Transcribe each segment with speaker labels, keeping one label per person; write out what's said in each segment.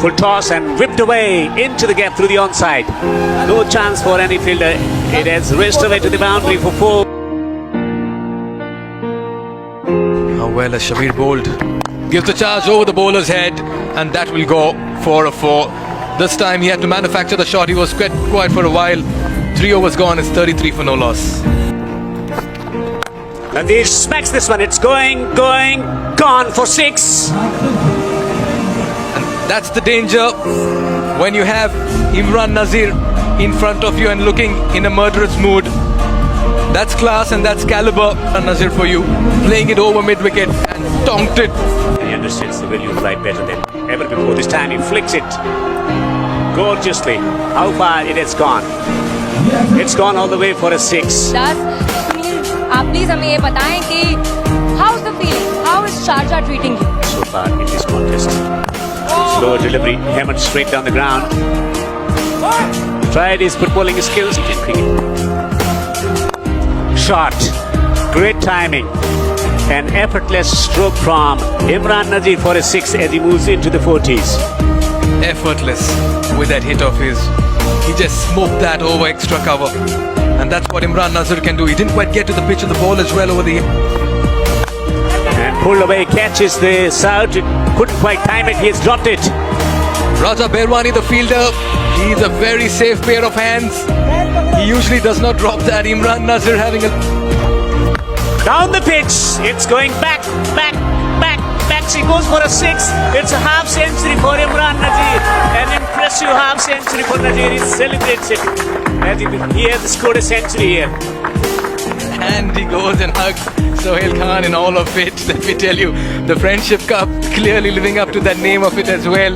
Speaker 1: Full toss and whipped away into the gap through the onside. No chance for any fielder. It has raced away to the boundary for 4.
Speaker 2: How well has Shabir bowled. Gives the charge over the bowler's head, and that will go for a 4. This time he had to manufacture the shot. He was quiet for a while. 3 overs gone. It's 33 for no loss.
Speaker 1: Nazir smacks this one. It's going, gone for 6.
Speaker 2: That's the danger when you have Imran Nazir in front of you and looking in a murderous mood. That's class and that's caliber, Nazir, for you. Playing it over mid-wicket and tonked it.
Speaker 1: He understands the value of life better than ever before. This time he flicks it gorgeously. How far it has gone? It's gone all the way for a 6.
Speaker 3: Sunil, आप please हमें ये बताएं कि how's the feeling? How is Sharjah treating you?
Speaker 1: So far in this contest. Slow delivery, hammered straight down the ground. Tried his footballing skills. Shot. Great timing. An effortless stroke from Imran Nazir for a 6 as he moves into the 40s.
Speaker 2: Effortless with that hit of his. He just smoked that over extra cover. And that's what Imran Nazir can do. He didn't quite get to the pitch of the ball as well over the
Speaker 1: and pulled away, catches the south. Couldn't quite time it. He has dropped it.
Speaker 2: Raja Berwani, the fielder, he's a very safe pair of hands. He usually does not drop that. Imran Nazir having a...
Speaker 1: Down the pitch. It's going back. He goes for a 6. It's a half century for Imran Nazir. An impressive half century for Nazir. He celebrates it as he has scored a century here.
Speaker 2: And he goes and hugs Sohail Khan in all of it. Let me tell you, the Friendship Cup clearly living up to that name of it as well.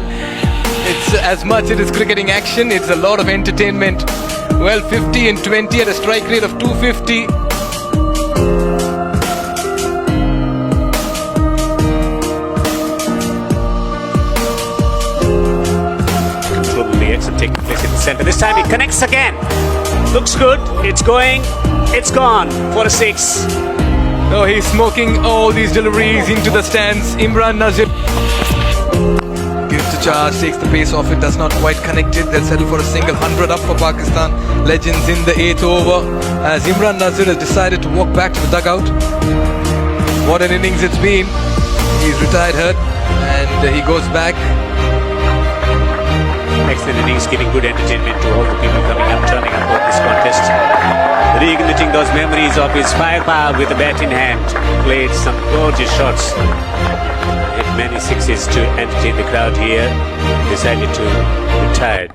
Speaker 2: It's as much it is cricketing action, it's a lot of entertainment. Well, 50 and 20 at a strike rate of 250.
Speaker 1: Controllably action taking place in the centre. This time he connects again. Looks good. It's going. It's gone for a 6.
Speaker 2: Oh, he's smoking all these deliveries into the stands. Imran Nazir gives the charge, takes the pace off it, does not quite connect it. They'll settle for a single 100 up for Pakistan. Legends in the 8th over as Imran Nazir has decided to walk back to the dugout. What an innings it's been. He's retired hurt and he goes back.
Speaker 1: Excellent innings, giving good entertainment to all the people coming up, turning up on this contest. Reigniting those memories of his firepower with the bat in hand. Played some gorgeous shots. Hit many 6s to entertain the crowd here. Decided to retire.